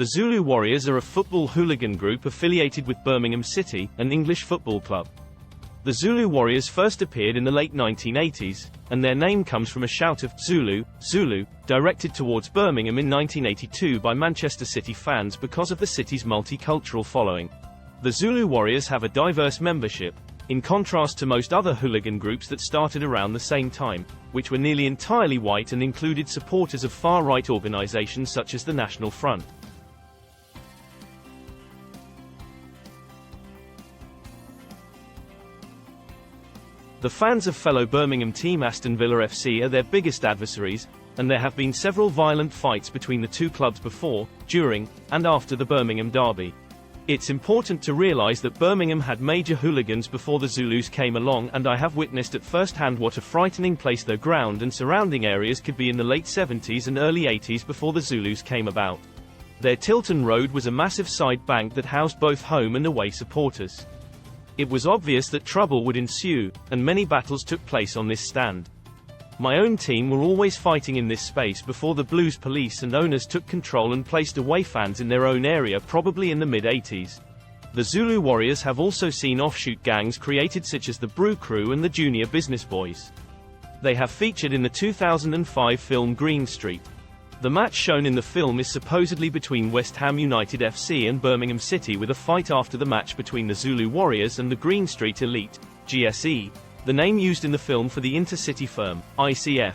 The Zulu Warriors are a football hooligan group affiliated with Birmingham City, an English football club. The Zulu Warriors first appeared in the late 1980s, and their name comes from a shout of Zulu, Zulu, directed towards Birmingham in 1982 by Manchester City fans because of the city's multicultural following. The Zulu Warriors have a diverse membership, in contrast to most other hooligan groups that started around the same time, which were nearly entirely white and included supporters of far-right organizations such as the National Front. The fans of fellow Birmingham team Aston Villa FC are their biggest adversaries, and there have been several violent fights between the two clubs before, during, and after the Birmingham derby. It's important to realise that Birmingham had major hooligans before the Zulus came along, and I have witnessed at first hand what a frightening place their ground and surrounding areas could be in the late 70s and early 80s before the Zulus came about. Their Tilton Road was a massive side bank that housed both home and away supporters. It was obvious that trouble would ensue, and many battles took place on this stand. My own team were always fighting in this space before the Blues police and owners took control and placed away fans in their own area, probably in the mid-80s. The Zulu Warriors have also seen offshoot gangs created such as the Brew Crew and the Junior Business Boys. They have featured in the 2005 film Green Street. The match shown in the film is supposedly between West Ham United FC and Birmingham City, with a fight after the match between the Zulu Warriors and the Green Street Elite, GSE, the name used in the film for the intercity firm, ICF.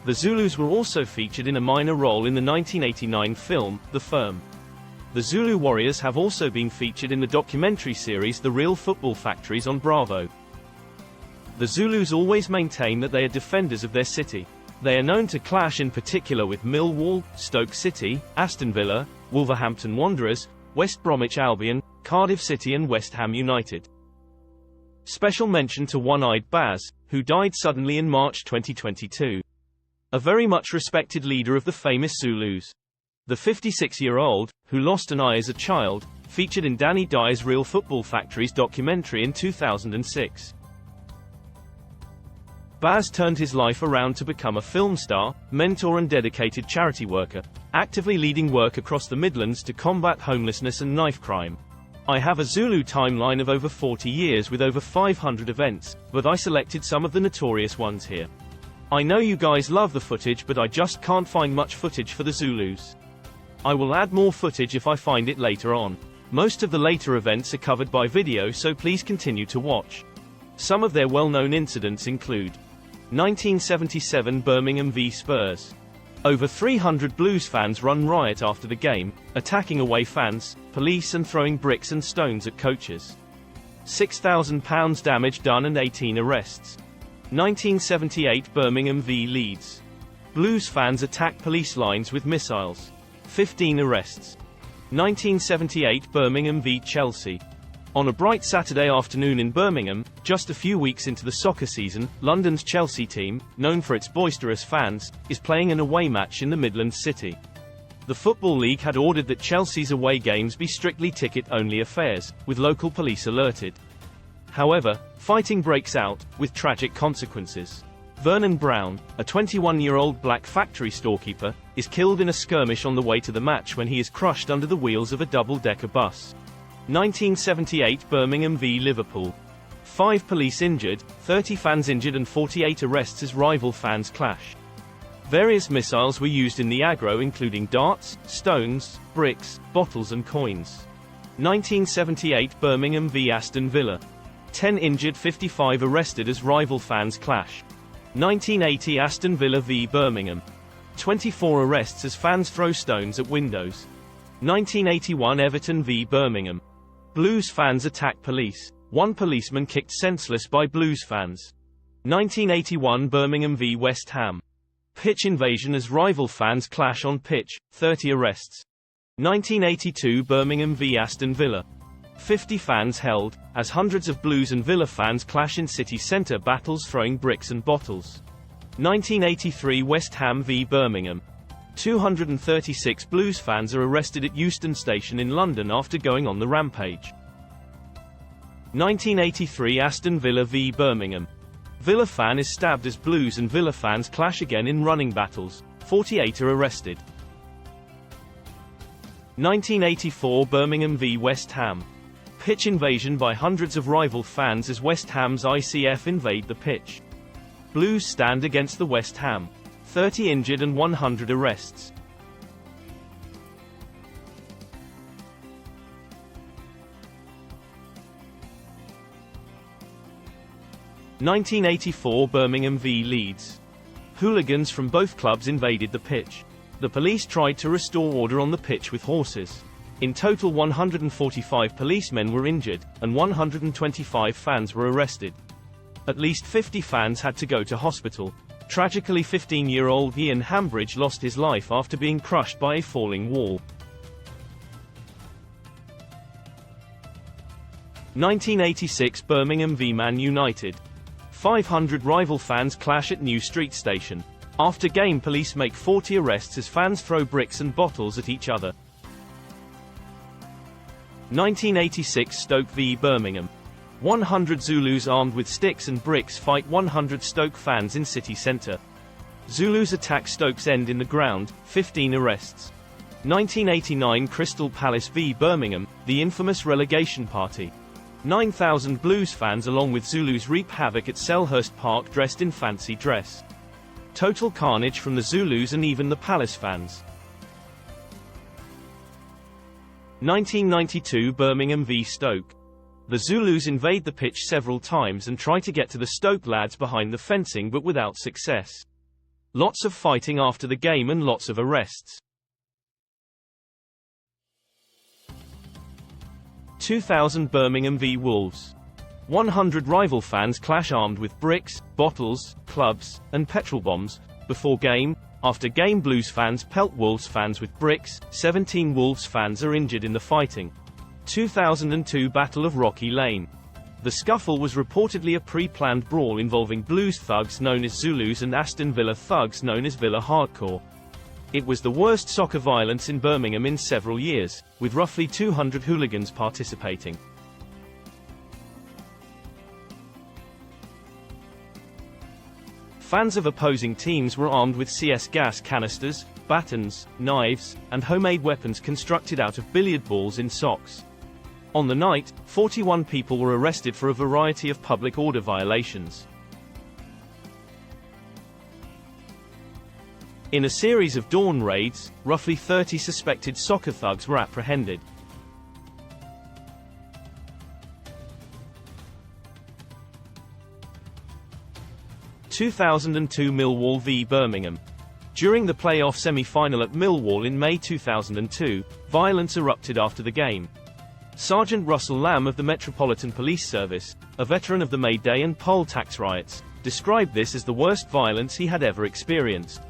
The Zulus were also featured in a minor role in the 1989 film, The Firm. The Zulu Warriors have also been featured in the documentary series The Real Football Factories on Bravo. The Zulus always maintain that they are defenders of their city. They are known to clash in particular with Millwall, Stoke City, Aston Villa, Wolverhampton Wanderers, West Bromwich Albion, Cardiff City and West Ham United. Special mention to One-Eyed Baz, who died suddenly in March 2022. A very much respected leader of the famous Zulus. The 56-year-old, who lost an eye as a child, featured in Danny Dyer's Real Football Factories documentary in 2006. Baz turned his life around to become a film star, mentor and dedicated charity worker, actively leading work across the Midlands to combat homelessness and knife crime. I have a Zulu timeline of over 40 years with over 500 events, but I selected some of the notorious ones here. I know you guys love the footage, but I just can't find much footage for the Zulus. I will add more footage if I find it later on. Most of the later events are covered by video, so please continue to watch. Some of their well-known incidents include 1977 Birmingham v Spurs. Over 300 Blues fans run riot after the game, attacking away fans, police and throwing bricks and stones at coaches. £6,000 damage done and 18 arrests. 1978 Birmingham v Leeds. Blues fans attack police lines with missiles. 15 arrests. 1978 Birmingham v Chelsea. On a bright Saturday afternoon in Birmingham, just a few weeks into the soccer season, London's Chelsea team, known for its boisterous fans, is playing an away match in the Midlands city. The Football League had ordered that Chelsea's away games be strictly ticket-only affairs, with local police alerted. However, fighting breaks out, with tragic consequences. Vernon Brown, a 21-year-old black factory storekeeper, is killed in a skirmish on the way to the match when he is crushed under the wheels of a double-decker bus. 1978 Birmingham v Liverpool. 5 police injured, 30 fans injured and 48 arrests as rival fans clash. Various missiles were used in the aggro, including darts, stones, bricks, bottles and coins. 1978 Birmingham v Aston Villa. 10 injured, 55 arrested as rival fans clash. 1980 Aston Villa v Birmingham. 24 arrests as fans throw stones at windows. 1981 Everton v Birmingham. Blues fans attack police. 1 policeman kicked senseless by Blues fans. 1981 Birmingham v West Ham. Pitch invasion as rival fans clash on pitch, 30 arrests. 1982 Birmingham v Aston Villa. 50 fans held, as hundreds of Blues and Villa fans clash in city centre battles throwing bricks and bottles. 1983 West Ham v Birmingham. 236 Blues fans are arrested at Euston Station in London after going on the rampage. 1983 Aston Villa v Birmingham. Villa fan is stabbed as Blues and Villa fans clash again in running battles. 48 are arrested. 1984 Birmingham v West Ham. Pitch invasion by hundreds of rival fans as West Ham's ICF invade the pitch. Blues stand against the West Ham. 30 injured and 100 arrests. (1984) Birmingham v Leeds. Hooligans from both clubs invaded the pitch. The police tried to restore order on the pitch with horses. In total 145 policemen were injured, and 125 fans were arrested. At least 50 fans had to go to hospital. Tragically, 15-year-old Ian Hambridge lost his life after being crushed by a falling wall. 1986 Birmingham v Man United. 500 rival fans clash at New Street Station. After game, police make 40 arrests as fans throw bricks and bottles at each other. 1986 Stoke v Birmingham. 100 Zulus armed with sticks and bricks fight 100 Stoke fans in city centre. Zulus attack Stoke's end in the ground, 15 arrests. 1989 Crystal Palace v Birmingham, the infamous relegation party. 9,000 Blues fans along with Zulus reap havoc at Selhurst Park dressed in fancy dress. Total carnage from the Zulus and even the Palace fans. 1992 Birmingham v Stoke. The Zulus invade the pitch several times and try to get to the Stoke lads behind the fencing but without success. Lots of fighting after the game and lots of arrests. 2000 Birmingham v Wolves. 100 rival fans clash armed with bricks, bottles, clubs, and petrol bombs. Before game, after game Blues fans pelt Wolves fans with bricks, 17 Wolves fans are injured in the fighting. 2002 Battle of Rocky Lane. The scuffle was reportedly a pre-planned brawl involving Blues thugs known as Zulus and Aston Villa thugs known as Villa Hardcore. It was the worst soccer violence in Birmingham in several years, with roughly 200 hooligans participating. Fans of opposing teams were armed with CS gas canisters, batons, knives, and homemade weapons constructed out of billiard balls in socks. On the night, 41 people were arrested for a variety of public order violations. In a series of dawn raids, roughly 30 suspected soccer thugs were apprehended. / 2002 Millwall v Birmingham. During the playoff semi-final at Millwall in May 2002, violence erupted after the game. Sergeant Russell Lamb of the Metropolitan Police Service, a veteran of the May Day and poll tax riots, described this as the worst violence he had ever experienced.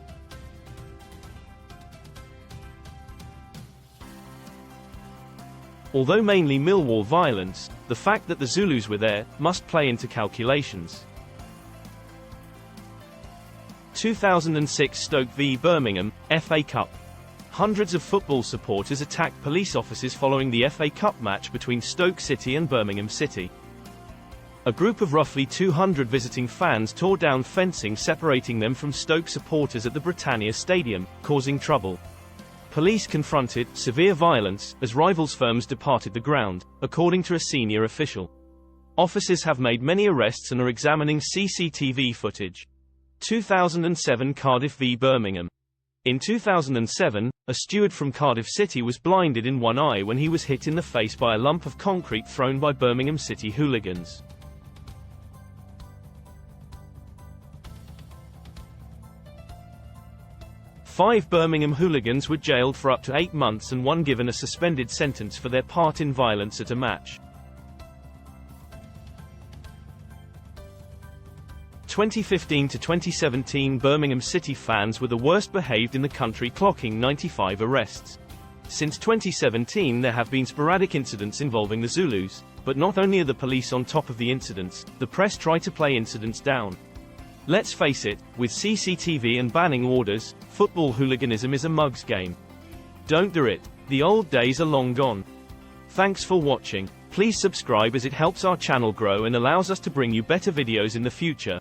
Although mainly Millwall violence, the fact that the Zulus were there must play into calculations. 2006 Stoke v Birmingham, FA Cup. Hundreds of football supporters attacked police officers following the FA Cup match between Stoke City and Birmingham City. A group of roughly 200 visiting fans tore down fencing separating them from Stoke supporters at the Britannia Stadium, causing trouble. Police confronted severe violence as rivals firms departed the ground, according to a senior official. Officers have made many arrests and are examining CCTV footage. 2007 Cardiff v Birmingham. In 2007, a steward from Cardiff City was blinded in one eye when he was hit in the face by a lump of concrete thrown by Birmingham City hooligans. Five Birmingham hooligans were jailed for up to 8 months and one given a suspended sentence for their part in violence at a match. 2015 to 2017 Birmingham City fans were the worst behaved in the country, clocking 95 arrests. Since 2017 there have been sporadic incidents involving the Zulus, but not only are the police on top of the incidents, the press try to play incidents down. Let's face it, with CCTV and banning orders, football hooliganism is a mug's game. Don't do it. The old days are long gone. Thanks for watching. Please subscribe as it helps our channel grow and allows us to bring you better videos in the future.